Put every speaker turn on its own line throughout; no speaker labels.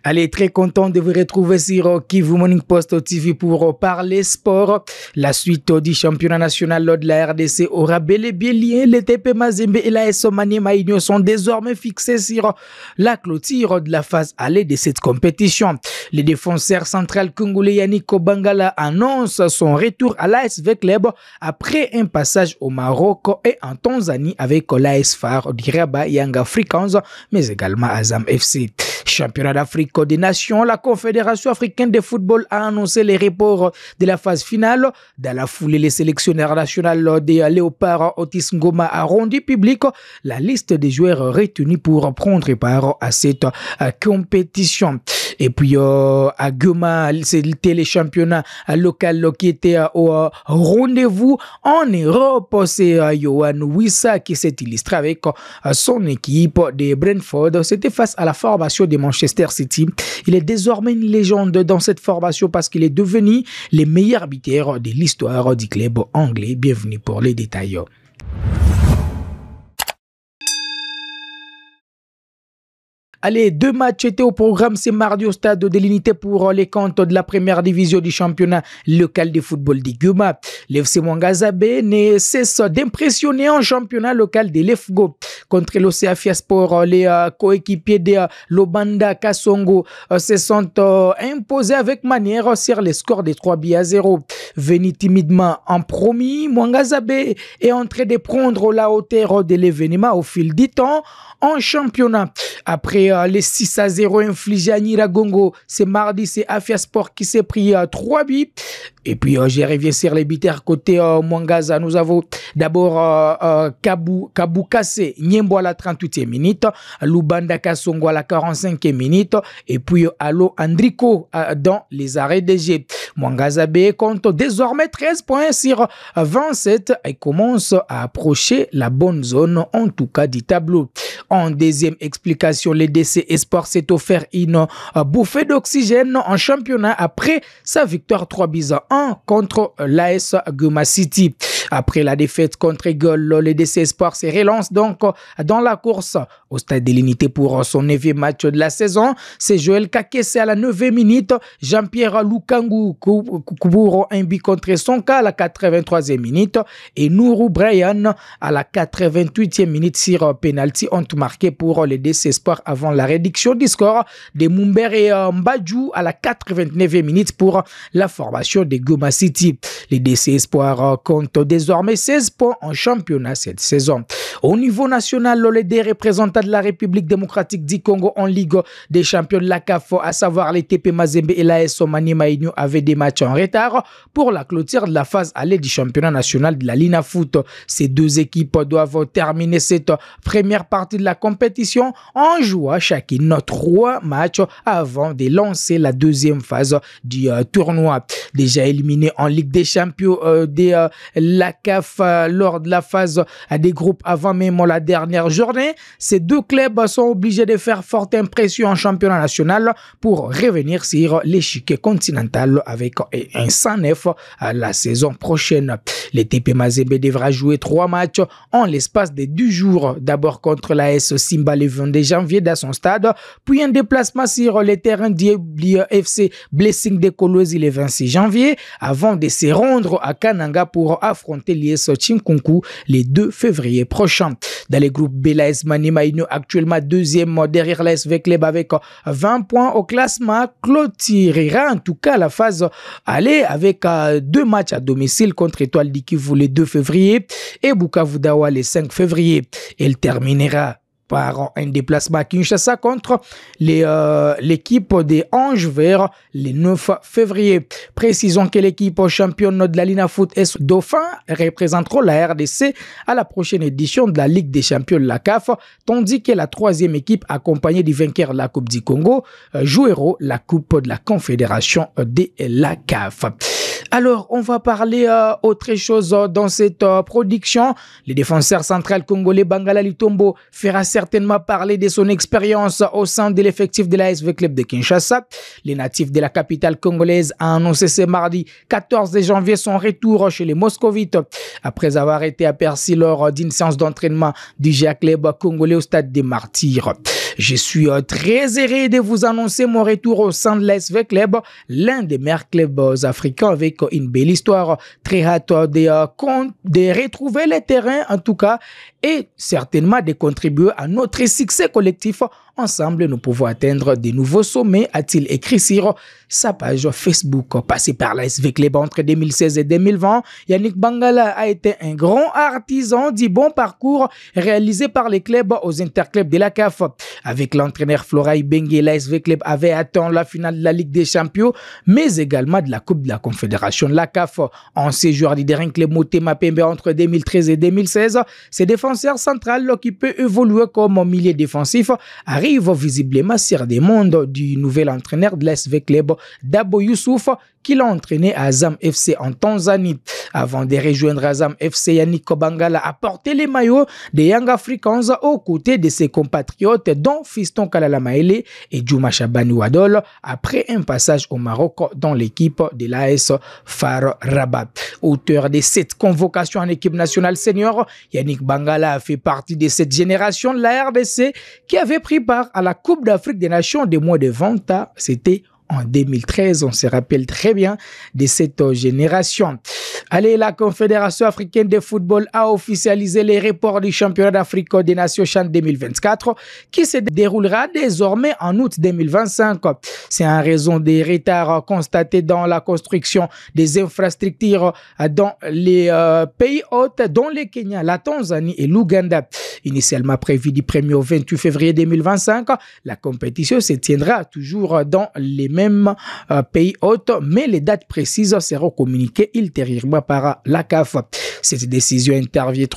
Allez, très content de vous retrouver sur Kivu Morning Post TV pour parler sport. La suite du championnat national de la RDC aura bel et bien lié. Les TP Mazembe et la AS Maniema Union sont désormais fixés sur la clôture de la phase aller de cette compétition. Le défenseur central congolais Yannick Obangala annonce son retour à l'ASV Club après un passage au Maroc et en Tanzanie avec l'AS Phare du Rabat Young Africans, mais également Azam FC. Championnat d'Afrique des Nations, la Confédération africaine de football a annoncé les reports de la phase finale. Dans la foulée, les sélectionneurs nationaux des Léopards Otis Ngoma a rendu public la liste des joueurs retenus pour prendre part à cette compétition. Et puis à Goma, c'était les championnats locaux qui étaient au rendez-vous en Europe. C'est Yohan Wissa qui s'est illustré avec son équipe de Brentford. C'était face à la formation de Manchester City. Il est désormais une légende dans cette formation parce qu'il est devenu le meilleur buteur de l'histoire du club anglais. Bienvenue pour les détails. Allez, 2 matchs étaient au programme ce mardi au stade de l'Unité pour les comptes de la première division du championnat local de football de Goma. L'FC Mwangazabe ne cesse d'impressionner en championnat local de l'EFGO. Contre l'Océafia Sport, les coéquipiers de Lobanda Kasongo se sont imposés avec manière sur les scores de 3-0. Venu timidement en premier, Mwangazabe est en train de prendre la hauteur de l'événement au fil du temps en championnat. Après les 6-0 infligés à Niragongo, c'est mardi, c'est Afia Sport qui s'est pris 3 buts. Et puis, je reviens sur les buteurs côté Mwangaza. Nous avons d'abord Kabou Kassé Nyembo à la 38e minute, Lubanda Kasongo à la 45e minute, et puis Allo Andrico dans les arrêts de jeu. Mwangaza B compte désormais 13 points sur 27 et commence à approcher la bonne zone, en tout cas du tableau. En deuxième explication, le DC Espoir s'est offert une bouffée d'oxygène en championnat après sa victoire 3-1 contre l'AS Goma City. Après la défaite contre Egol, le DC Espoir se relance donc dans la course au stade de l'Unité pour son 9e match de la saison. C'est Joël Kakese à la 9e minute, Jean-Pierre Lukangu pour un but contre Sonka à la 83e minute et Nourou Brian à la 88e minute sur penalty ont marqué pour le DC Espoir avant la réduction du score de Mumbere Mbadjou à la 89e minute pour la formation de Goma City. Les DC Espoir comptent désormais 16 points en championnat cette saison. Au niveau national, les 2 représentants de la République démocratique du Congo en Ligue des champions de la CAF, à savoir les TP Mazembe et l'AS Maniema Union, avaient des matchs en retard pour la clôture de la phase aller du championnat national de la Lina Foot. Ces 2 équipes doivent terminer cette première partie de la compétition en jouant chacune 3 matchs avant de lancer la deuxième phase du tournoi. Déjà éliminé en Ligue des champions de la CAF lors de la phase des groupes avant même la dernière journée, ces 2 clubs sont obligés de faire forte impression en championnat national pour revenir sur l'échiquier continental avec un 109 la saison prochaine. Le TP Mazembe devra jouer 3 matchs en l'espace de 2 jours. D'abord contre l'AS Simba le 22 janvier dans son stade, puis un déplacement sur le terrain du FC Blessing de Kolwezi le 26 janvier, avant de se rendre à Kananga pour affronter l'IS Chinkunku le 2 février prochain. Dans les groupes B, l'AS Maniema Union actuellement 2e derrière l'ASV Club avec 20 points au classement, clôturera en tout cas la phase aller avec 2 matchs à domicile contre Étoile du Kivu le 2 février et Bukavu Dawa le 5 février. Elle terminera par un déplacement à Kinshasa contre l'équipe des Anges Verts le 9 février. Précisons que l'équipe championne de la Lina Foot et Dauphin représenteront la RDC à la prochaine édition de la Ligue des champions de la CAF, tandis que la 3e équipe accompagnée du vainqueur de la Coupe du Congo jouera la Coupe de la Confédération de la CAF. Alors, on va parler autre chose dans cette production. Le défenseur central congolais Bangala Litombo fera certainement parler de son expérience au sein de l'effectif de l'ASV Club de Kinshasa. Les natifs de la capitale congolaise a annoncé ce mardi 14 janvier son retour chez les Moscovites après avoir été aperçu lors d'une séance d'entraînement du GA Club congolais au stade des Martyrs. Je suis très heureux de vous annoncer mon retour au sein de l'ASV Club, l'un des meilleurs clubs africains avec une belle histoire. Très hâte de retrouver les terrains en tout cas et certainement de contribuer à notre succès collectif. Ensemble, nous pouvons atteindre de nouveaux sommets, a-t-il écrit sur sa page Facebook. Passé par l'ASV Club entre 2016 et 2020, Yannick Bangala a été un grand artisan du bon parcours réalisé par les clubs aux interclubs de la CAF. Avec l'entraîneur Florai Bengue, l'ASV Club avait atteint la finale de la Ligue des Champions, mais également de la Coupe de la Confédération de la CAF. En séjour du dernier club Motema Pembe entre 2013 et 2016, ces défenseurs centrales qui peut évoluer comme milieu défensif arrive visiblement sur des mondes du nouvel entraîneur de l'ASV Club, Dabo Youssouf, qui l'a entraîné à Azam FC en Tanzanie. Avant de rejoindre Azam FC, Yannick Bangala a porté les maillots des Young Africans aux côtés de ses compatriotes dont Fiston Kalala Maele et Djouma Chabani Wadol après un passage au Maroc dans l'équipe de l'AS FAR Rabat. Auteur de 7 convocations en équipe nationale senior, Yannick Bangala a fait partie de cette génération de la RDC qui avait pris part à la Coupe d'Afrique des Nations des moins de 20 ans. C'était en 2013, on se rappelle très bien de cette génération. Allez, la Confédération africaine de football a officialisé les reports du championnat d'Afrique des Nations CHAN 2024 qui se déroulera désormais en août 2025. C'est en raison des retards constatés dans la construction des infrastructures dans les pays hôtes, dont le Kenya, la Tanzanie et l'Ouganda. Initialement prévu du 1er au 28 février 2025, la compétition se tiendra toujours dans les mêmes pays hôtes, mais les dates précises seront communiquées ultérieurement par la CAF. Cette décision intervient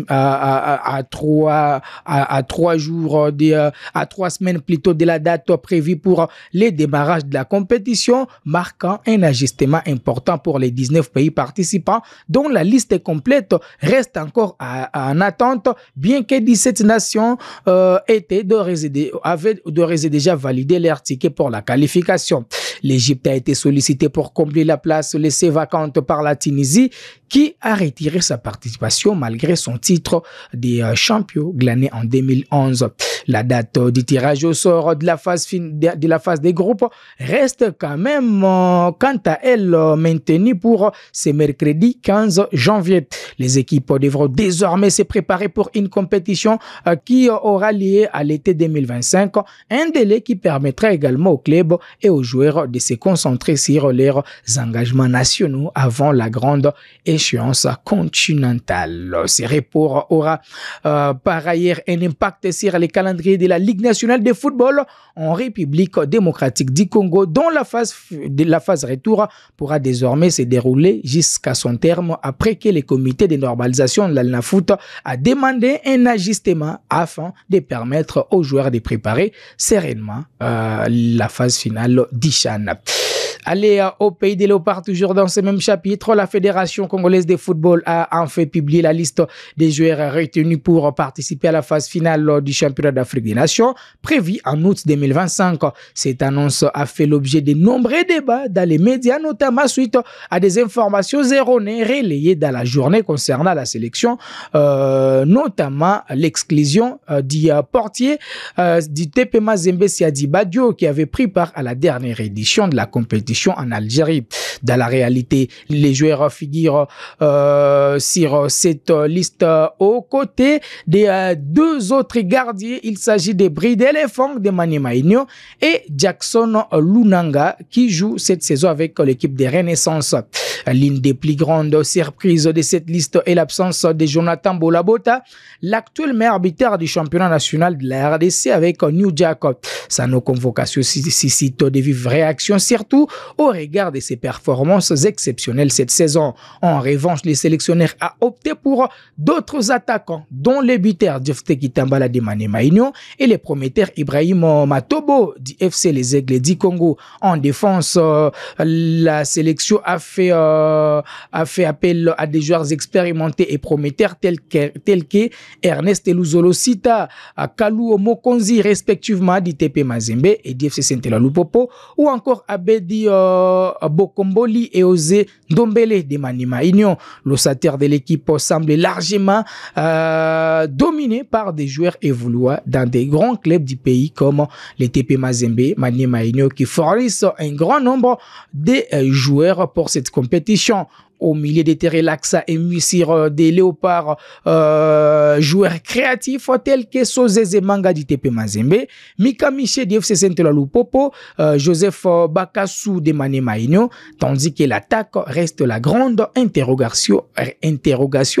à 3 semaines plutôt de la date prévue pour les démarrages de la compétition, marquant un ajustement important pour les 19 pays participants dont la liste complète reste encore en attente, bien que 17 nations avaient d'ores et déjà validé leur ticket pour la qualification. L'Égypte a été sollicitée pour combler la place laissée vacante par la Tunisie qui a retiré sa participation malgré son titre de champion glané en 2011. La date du tirage au sort de la phase des groupes reste quand même quant à elle maintenue pour ce mercredi 15 janvier. Les équipes devront désormais se préparer pour une compétition qui aura lieu à l'été 2025, un délai qui permettra également aux clubs et aux joueurs de se concentrer sur leurs engagements nationaux avant la grande échéance continentale. Ce report aura par ailleurs un impact sur les calendriers de la Ligue nationale de football en République démocratique du Congo, dont la phase retour pourra désormais se dérouler jusqu'à son terme après que le comité de normalisation de l'ALNAFOOT a demandé un ajustement afin de permettre aux joueurs de préparer sereinement la phase finale d'Ichan. Allez au pays des léopards, toujours dans ce même chapitre, la Fédération congolaise de football a enfin publié la liste des joueurs retenus pour participer à la phase finale du championnat d'Afrique des Nations, prévue en août 2025. Cette annonce a fait l'objet de nombreux débats dans les médias, notamment suite à des informations erronées relayées dans la journée concernant la sélection, notamment l'exclusion du portier du TP Mazembe Siadi Badio qui avait pris part à la dernière édition de la compétition en Algérie. Dans la réalité, les joueurs figurent sur cette liste aux côtés des 2 autres gardiens. Il s'agit de Bridel Fong de Manimaïnio et Jackson Lunanga qui joue cette saison avec l'équipe de Renaissance. L'une des plus grandes surprises de cette liste est l'absence de Jonathan Bolabota, l'actuel meilleur arbitre du championnat national de la RDC avec New Jack. Sa non-convocation suscite de vives réactions, surtout au regard de ses performances exceptionnelles cette saison. En revanche, les sélectionneurs ont opté pour d'autres attaquants, dont le buteur Djefte Kitambala de Manimaïnio et le prometteur Ibrahim Matobo du FC Les Aigles du Congo. En défense, la sélection a fait appel à des joueurs expérimentés et prometteurs tels que Ernest Eluzolo Sita, Kalou Mokonzi respectivement du TP Mazembe et du FC Saint-Éloi Lupopo, ou encore Abedi Bokomboli et Osé Ndombele de Maniema Union. L'ossateur de l'équipe semble largement dominé par des joueurs évoluant dans des grands clubs du pays comme les TP Mazembe, Maniema Union qui fournissent un grand nombre de joueurs pour cette compétition. Au milieu des terrains, Laxa et Mussir des Léopards, joueurs créatifs tels que Sozeze Manga du TP Mazembe, Mika Miché du FC Saint-Eloi Lupopo, Joseph Bakassou de Maniema Union, tandis que l'attaque reste la grande interrogation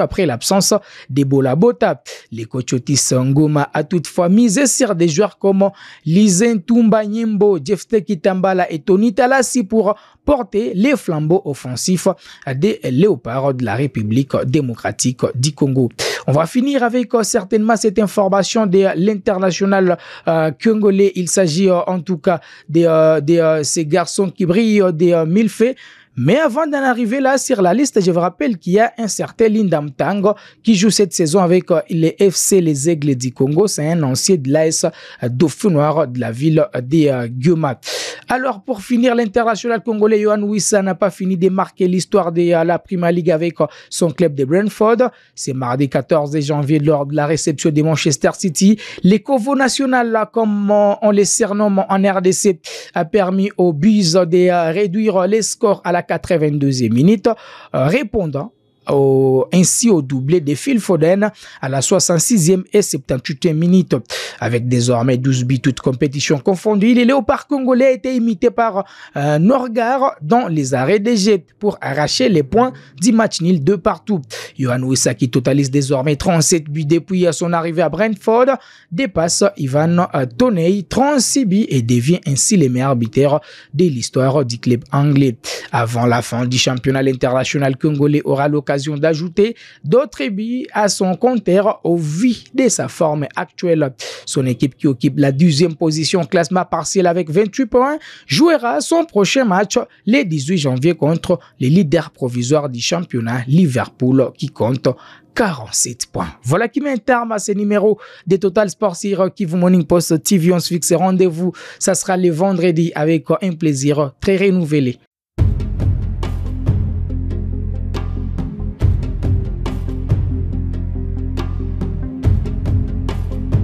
après l'absence d'Ebola Bota. Les Cochotis Ngoma a toutefois misé sur des joueurs comme Lizen Tumba Nyembo, Jefte Kitambala et Tony Talassi pour porter les flambeaux offensifs des Léopards de la République démocratique du Congo. On va finir avec certainement cette information de l'international congolais. Il s'agit en tout cas de ces garçons qui brillent des mille faits. Mais avant d'en arriver là sur la liste, je vous rappelle qu'il y a un certain Lindam Tango qui joue cette saison avec les FC Les Aigles du Congo. C'est un ancien de l'AS Dauphin Noir de la ville de Goma. Alors pour finir, l'international congolais Yohan Wissa n'a pas fini de marquer l'histoire de la Premier League avec son club de Brentford. C'est mardi 14 janvier lors de la réception de Manchester City. Les Kovo National, comme on les surnomme en RDC, a permis aux Buys de réduire les scores à la 82e minute, répondant ainsi au doublé de Phil Foden à la 66e et 78e minute. Avec désormais 12 buts toutes compétitions confondues, les Léopards congolais a été imité par Norgar dans les arrêts des jets pour arracher les points du match nul de partout. Yohan Wissa, qui totalise désormais 37 buts depuis son arrivée à Brentford, dépasse Ivan Toney, 36 buts et devient ainsi le meilleur buteur de l'histoire du club anglais. Avant la fin du championnat, l'international congolais aura l'occasion d'ajouter d'autres buts à son compteur au vu de sa forme actuelle. Son équipe, qui occupe la 12e position au classement partiel avec 28 points, jouera son prochain match le 18 janvier contre les leaders provisoires du championnat, Liverpool, qui compte 47 points. Voilà qui met un terme à ce numéro de Total Sport sur Kivu Morning Post TV. On se fixe rendez-vous. Ça sera le vendredi avec un plaisir très renouvelé.